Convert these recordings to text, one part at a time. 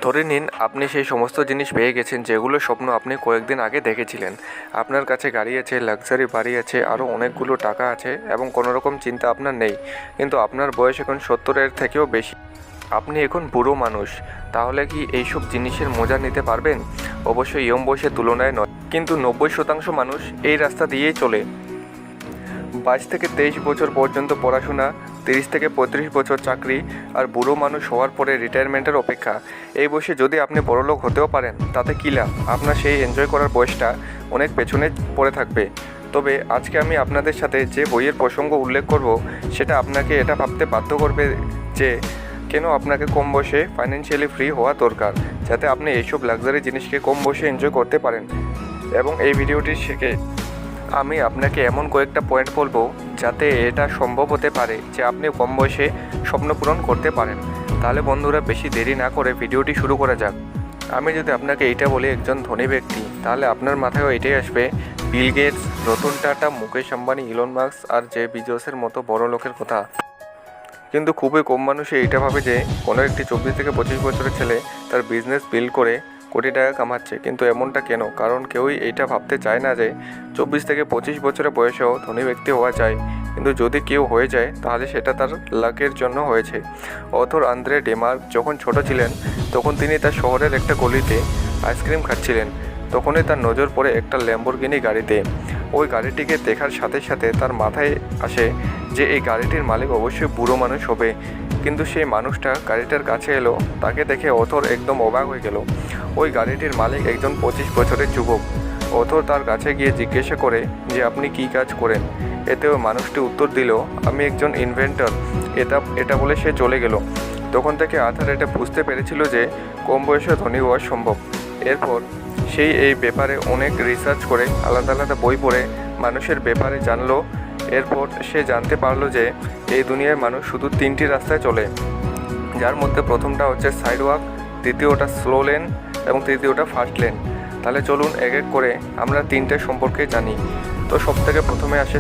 ধরে নিন আপনি সেই সমস্ত জিনিস পেয়ে গেছেন যেগুলো স্বপ্ন আপনি কয়েকদিন আগে দেখেছিলেন। আপনার কাছে গাড়ি আছে, লাক্সারি বাড়ি আছে, আরও অনেকগুলো টাকা আছে এবং কোনো রকম চিন্তা আপনার নেই। কিন্তু আপনার বয়স এখন 70-এর থেকেও বেশি। আপনি এখন বুড়ো মানুষ। তাহলে কি এইসব জিনিসের মজা নিতে পারবেন? অবশ্যই ইয়ং বয়সের তুলনায় নয়। কিন্তু 90% মানুষ এই রাস্তা দিয়েই চলে। 22 থেকে 23 বছর পর্যন্ত পড়াশোনা, 30 থেকে 35 বছর চাকরি, আর বুড়ো মানুষ হওয়ার পরে রিটায়ারমেন্টের অপেক্ষা। এই বয়সে যদি আপনি বড়লোক হতেও পারেন, তাতে কী লাভ? আপনার সেই এনজয় করার বয়সটা অনেক পেছনে পড়ে থাকবে। তবে আজকে আমি আপনাদের সাথে যে বইয়ের প্রসঙ্গ উল্লেখ করব, সেটা আপনাকে এটা ভাবতে বাধ্য করবে যে কেন আপনাকে কম বয়সে ফাইন্যান্সিয়ালি ফ্রি হওয়া দরকার, যাতে আপনি এইসব লাক্সারি জিনিসকে কম বয়সে এনজয় করতে পারেন। এবং এই ভিডিওটি শেখে আমি আপনাকে এমন কয়েকটা পয়েন্ট বলবো যাতে এটা সম্ভব হতে পারে যে আপনি কম বয়সে স্বপ্ন পূরণ করতে পারেন। তাহলে বন্ধুরা, বেশি দেরি না করে ভিডিওটি শুরু করা যাক। আমি যদি আপনাকে এইটা বলি একজন ধনী ব্যক্তি, তাহলে আপনার মাথায়ও এটাই আসবে Bill Gates, Ratan Tata, Mukesh Ambani, Elon Musk আর জে বিজোসের মতো বড় লোকের কথা। কিন্তু খুবই কম মানুষই এইটা ভাবে যে কোনো একটি 24 থেকে 25 বছরের ছেলে তার বিজনেস বিল্ড করে কোটি টাকা কামাচ্ছে। কিন্তু এমনটা কেন? কারণ কেউই এইটা ভাবতে চায় না যে 24 থেকে 25 বছরের বয়সেও ধনী ব্যক্তি হওয়া যায়। কিন্তু যদি কেউ হয়ে যায়, তাহলে সেটা তার লাকের জন্য হয়েছে। অথর আন্দ্রে ডেমার্ক যখন ছোট ছিলেন, তখন তিনি তার শহরের একটা গলিতে আইসক্রিম খাচ্ছিলেন। তখনই তার নজর পড়ে একটা ল্যাম্বরগিনি গাড়িতে। ওই গাড়িটিকে দেখার সাথে সাথে তার মাথায় আসে যে এই গাড়িটির মালিক অবশ্যই বুড়ো মানুষ হবে। কিন্তু সেই মানুষটা গাড়িটার কাছে এলো, তাকে দেখে অথর একদম অবাক হয়ে গেল। ওই গাড়িটির মালিক একজন 25 বছরের যুবক। অথর তার কাছে গিয়ে জিজ্ঞাসা করে যে আপনি কী কাজ করেন। এতে ওই মানুষটি উত্তর দিল, আমি একজন ইনভেন্টর। এটা বলে সে চলে গেল। তখন থেকে আথার এটা বুঝতে পেরেছিল যে কম বয়সে ধনী হওয়া সম্ভব। এরপর সেই এই ব্যাপারে অনেক রিসার্চ করে আলাদা আলাদা বই পড়ে মানুষের ব্যাপারে জানলো। এরপর সে জানতে পারলো যে এই দুনিয়ার মানুষ শুধু 3টি রাস্তায় চলে, যার মধ্যে প্রথমটা হচ্ছে সাইডওয়াক, দ্বিতীয়টা স্লো লেন এবং তৃতীয়টা ফাস্ট লেন। তাহলে চলুন এক এক করে আমরা 3টে সম্পর্কে জানি। তো সবথেকে প্রথমে আসে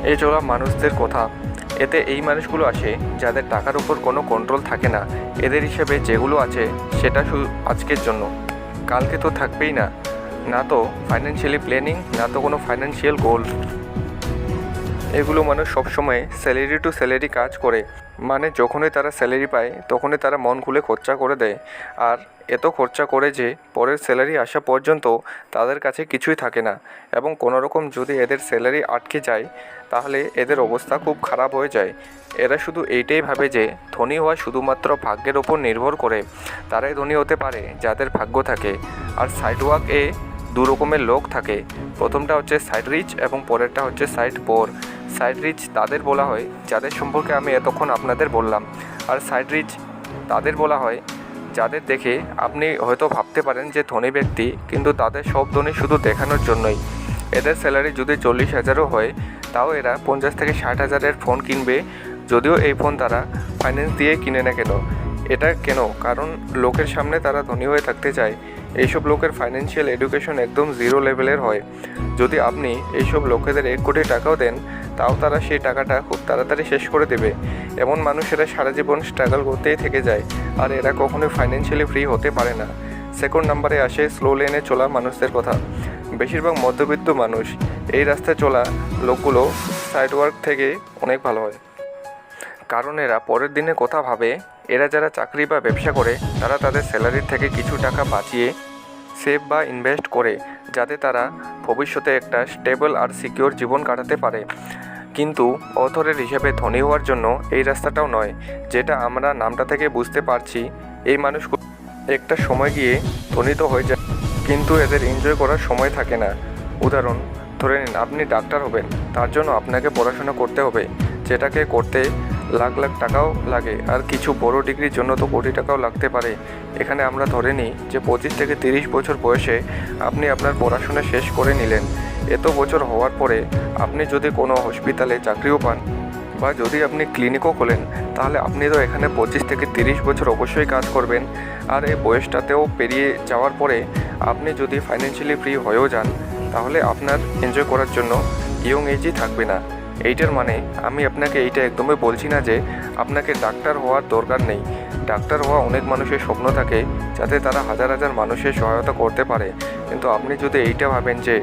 এই চলা মানুষদের কথা। এতে এই মানুষগুলো আসে যাদের টাকার উপর কোনো কন্ট্রোল থাকে না। এদের হিসেবে যেগুলো আছে সেটা শুধু আজকের জন্য, কালকে তো থাকবেই না। না তো ফাইন্যান্সিয়ালি প্ল্যানিং, না তো কোনো ফাইন্যান্সিয়াল গোল। এগুলো মানুষ সবসময় স্যালারি টু স্যালারি কাজ করে। মানে যখনই তারা স্যালারি পায় তখনই তারা মন খুলে খরচা করে দেয়। আর এত খরচা করে যে পরের স্যালারি আসা পর্যন্ত তাদের কাছে কিছুই থাকে না। এবং কোনো রকম যদি এদের স্যালারি আটকে যায়, তাহলে এদের অবস্থা খুব খারাপ হয়ে যায়। এরা শুধু এইটাই ভাবে যে ধনী হওয়া শুধুমাত্র ভাগ্যের ওপর নির্ভর করে। তারাই ধনী হতে পারে যাদের ভাগ্য থাকে। আর সাইডওয়াক-এ 2 রকমের লোক থাকে। প্রথমটা হচ্ছে সাইড রিচ এবং পরেরটা হচ্ছে সাইড পোর। সাইড রিচ তাদের বলা হয় যাদের সম্পর্কে আমি এতক্ষণ আপনাদের বললাম। আর সাইড রিচ তাদের বলা হয় যাদের দেখে আপনি হয়তো ভাবতে পারেন যে ধনী ব্যক্তি, কিন্তু তাদের সব ধনী শুধু দেখানোর জন্যই। এদের স্যালারি যদি 40,000ও হয়, তাও এরা 50 থেকে 60,000-এর ফোন কিনবে, যদিও এই ফোন তারা ফাইন্যান্স দিয়ে কিনে না কেন। এটা কেন? কারণ লোকের সামনে তারা ধনী হয়ে থাকতে চায়। এইসব লোকের ফাইন্যান্সিয়াল এডুকেশন একদম 0 লেভেলের হয়। যদি আপনি এইসব লোকেদের 1 কোটি টাকাও দেন, তাও তারা সেই টাকাটা খুব তাড়াতাড়ি শেষ করে দেবে। এমন মানুষেরা সারা জীবন স্ট্রাগল করতেই থেকে যায়, আর এরা কখনোই ফাইন্যান্সিয়ালি ফ্রি হতে পারে না। সেকেন্ড নাম্বারে আসে স্লো লেনে চলা মানুষদের কথা। বেশিরভাগ মধ্যবিত্ত মানুষ এই রাস্তায় চলা লোকগুলো সাইডওয়ার্ক থেকে অনেক ভালো হয়, কারণ এরা পরের দিনের কথা ভাবে। এরা যারা চাকরি বা ব্যবসা করে, তারা তাদের স্যালারির থেকে কিছু টাকা বাঁচিয়ে সেভ বা ইনভেস্ট করে, যাতে তারা ভবিষ্যতে একটা স্টেবল আর সিকিউর জীবন কাটাতে পারে। কিন্তু অথরের হিসেবে ধনী হওয়ার জন্য এই রাস্তাটাও নয়, যেটা আমরা নামটা থেকে বুঝতে পারছি। এই মানুষগুলো একটা সময় গিয়ে ধনী তো হয়ে যায়, কিন্তু এদের এনজয় করার সময় থাকে না। উদাহরণ ধরে নিন, আপনি ডাক্তার হবেন। তার জন্য আপনাকে পড়াশোনা করতে হবে, যেটাকে করতে লাখ লাখ টাকাও লাগে। আর কিছু বড় ডিগ্রির জন্য তো কোটি টাকাও লাগতে পারে। এখানে আমরা ধরে নিই যে 25 থেকে 30 বছর বয়সে আপনি আপনার পড়াশোনা শেষ করে নিলেন। এত বছর হওয়ার পরে আপনি যদি কোনো হসপিটালে চাকরিও পান, বা যদি আপনি ক্লিনিকও খোলেন, তাহলে আপনি তো এখানে 25 থেকে 30 বছর অবশ্যই কাজ করবেন। আর এই বয়সটাতেও পেরিয়ে যাওয়ার পরে আপনি যদি ফাইন্যান্সিয়ালি ফ্রি হয়েও যান, তাহলে আপনার এনজয় করার জন্য ইয়ং এজই থাকবে না। এইটার মানে আমি আপনাকে এইটা একদমই বলছি না যে আপনাকে ডাক্তার হওয়ার দরকার নেই। ডাক্তার হওয়া অনেক মানুষের স্বপ্ন থাকে, যাতে তারা হাজার হাজার মানুষের সহায়তা করতে পারে। কিন্তু আপনি যদি এইটা ভাবেন যে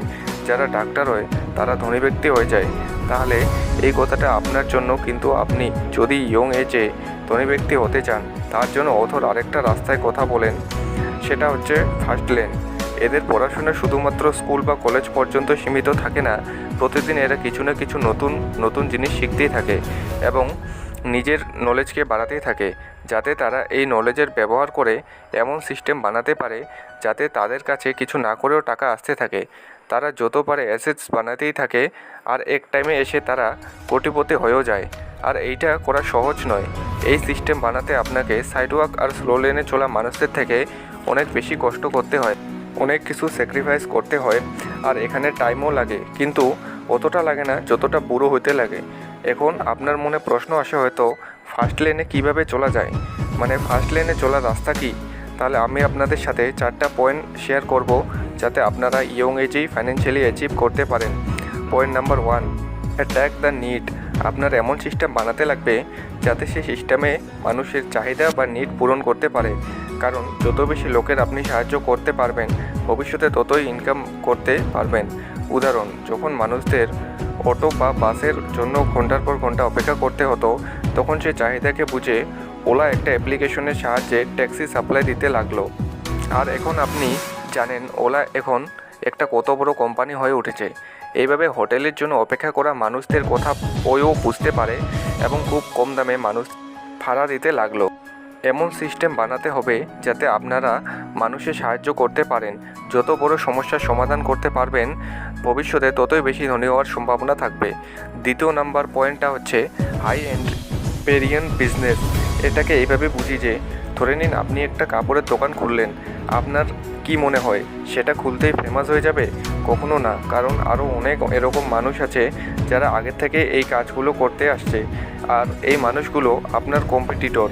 যারা ডাক্তার হয় তারা ধনী ব্যক্তি হয়ে যায়, তাহলে এই কথাটা আপনার জন্য। কিন্তু আপনি যদি ইয়ং এজে ধনী ব্যক্তি হতে চান, তার জন্য অথর আরেকটা রাস্তায় কথা বলেন, সেটা হচ্ছে ফার্স্ট লেন। এদের পড়াশোনা শুধুমাত্র স্কুল বা কলেজ পর্যন্ত সীমিত থাকে না। প্রতিদিন এরা কিছু না কিছু নতুন নতুন জিনিস শিখতেই থাকে এবং নিজের নলেজকে বাড়াতেই থাকে, যাতে তারা এই নলেজের ব্যবহার করে এমন সিস্টেম বানাতে পারে যাতে তাদের কাছে কিছু না করেও টাকা আসতে থাকে। তারা যত পারে অ্যাসেটস বানাতেই থাকে, আর এক টাইমে এসে তারা কোটিপতি হয়েও যায়। আর এইটা করা সহজ নয়। এই সিস্টেম বানাতে আপনাকে সাইডওয়াক আর স্লো লেনে চলা মানুষদের থেকে অনেক বেশি কষ্ট করতে হয়, অনেক কিছু স্যাক্রিফাইস করতে হয়, আর এখানে টাইমও লাগে, কিন্তু অতটা লাগে না যতটা বুড়ো হতে লাগে। এখন আপনার মনে প্রশ্ন আসে হয়তো, ফার্স্ট লেনে কিভাবে চলা যায়, মানে ফার্স্ট লেনে চলার রাস্তা কি? তাহলে আমি আপনাদের সাথে 4টা পয়েন্ট শেয়ার করব, যাতে আপনারা ইয়ং এজেই ফাইন্যান্সিয়ালি অ্যাচিভ করতে পারেন। Point number 1, attack the need. আপনার এমন সিস্টেম বানাতে লাগবে যাতে সেই সিস্টেমে মানুষের চাহিদা বা নিড পূরণ করতে পারে। কারণ যত বেশি লোকের আপনি সাহায্য করতে পারবেন, ভবিষ্যতে ততই ইনকাম করতে পারবেন। উদাহরণ, যখন মানুষদের অটো বা বাসের জন্য ঘন্টার পর ঘন্টা অপেক্ষা করতে হতো, তখন সে চাহিদাকে বুঝে ওলা একটা অ্যাপ্লিকেশনের সাহায্যে ট্যাক্সি সাপ্লাই দিতে লাগলো। আর এখন আপনি জানেন ওলা এখন একটা কত বড় কোম্পানি হয়ে উঠেছে। এইভাবে হোটেলের জন্য অপেক্ষা করা মানুষদের কথা ওও বুঝতে পারে এবং খুব কম দামে মানুষ ভাড়া দিতে লাগলো। এমন সিস্টেম বানাতে হবে যাতে আপনারা মানুষের সাহায্য করতে পারেন। যত বড় সমস্যার সমাধান করতে পারবেন, ভবিষ্যতে ততই বেশি ধনী হওয়ার সম্ভাবনা থাকবে। দ্বিতীয় নাম্বার পয়েন্টটা হচ্ছে হাই এন্ড পেরিয়ান বিজনেস। এটাকে এইভাবে বুঝি যে, ধরে নিন আপনি একটা কাপড়ের দোকান খুললেন। আপনার কি মনে হয় সেটা খুলতেই ফেমাস হয়ে যাবে? কখনো না, কারণ আরও অনেক এরকম মানুষ আছে যারা আগের থেকে এই কাজগুলো করতে আসছে, আর এই মানুষগুলো আপনার কম্পিটিটর।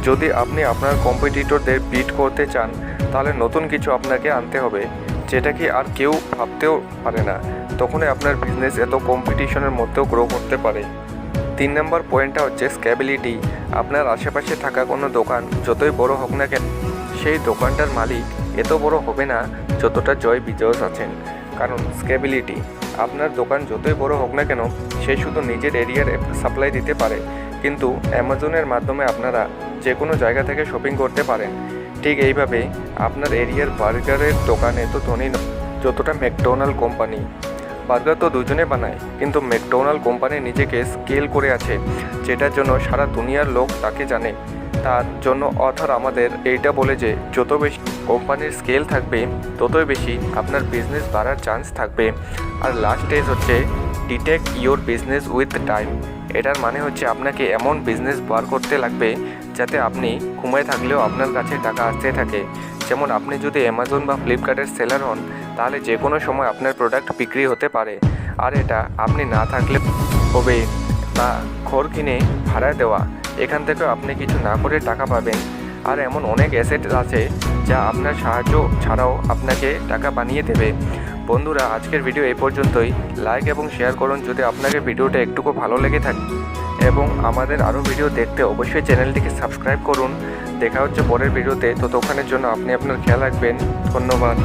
যদি আপনি আপনার কম্পিটিটরদের বিট করতে চান, তাহলে নতুন কিছু আপনাকে আনতে হবে, যেটা কি আর কেউ ভাবতেও পারে না। তখনই আপনার বিজনেস এত কম্পিটিশনের মধ্যেও গ্রো করতে পারে। 3 নম্বর পয়েন্টটা হচ্ছে স্ক্যাবিলিটি। আপনার আশেপাশে থাকা কোনো দোকান যতই বড় হোক না কেন, সেই দোকানটার মালিক এত বড় হবে না যতটা জয় বিজয়স আছেন। কারণ স্ক্যাবিলিটি, আপনার দোকান যতই বড় হোক না কেন, সে শুধু নিজের এরিয়ার সাপ্লাই দিতে পারে, কিন্তু অ্যামাজনের মাধ্যমে আপনারা যে কোনো জায়গা থেকে শপিং করতে পারেন। ঠিক এইভাবে আপনার এরিয়ার বার্গারের দোকান এত ধনী নয় যতটা ম্যাকডোনাল্ড কোম্পানি। বার্গার তো দুজনে বানায়, কিন্তু ম্যাকডোনাল্ড কোম্পানি নিজেকে স্কেল করে আছে, যেটার জন্য সারা দুনিয়ার লোক তাকে জানে। তার জন্য অথর আমাদের এইটা বলে যে, যত বেশি কোম্পানির স্কেল থাকবে, ততই বেশি আপনার বিজনেস বাড়ার চান্স থাকবে। আর লাস্ট স্টেজ হচ্ছে detect your business with time. এটার মানে হচ্ছে আপনাকে এমন বিজনেস বার করতে লাগবে যাতে আপনি ঘুমায় থাকলেও আপনার কাছে টাকা আসতে থাকে। যেমন আপনি যদি অ্যামাজন বা ফ্লিপকার্টের সেলার হন, তাহলে যে কোনো সময় আপনার প্রোডাক্ট বিক্রি হতে পারে। আর এটা আপনি না থাকলে হবে, বা ঘর কিনে ভাড়া দেওয়া, এখান থেকেও আপনি কিছু না করে টাকা পাবেন। আর এমন অনেক অ্যাসেট আছে যা আপনার সাহায্য ছাড়াও আপনাকে টাকা বানিয়ে দেবে। বন্ধুরা, আজকের ভিডিও এই পর্যন্তই। লাইক এবং শেয়ার করুন যদি আপনাকে ভিডিওটা একটুকু ভালো লেগে থাকে, এবং আমাদের আরও ভিডিও দেখতে অবশ্যই চ্যানেলটিকে সাবস্ক্রাইব করুন। দেখা হচ্ছে পরের ভিডিওতে। ততক্ষণের জন্য আপনি আপনার খেয়াল রাখবেন। ধন্যবাদ।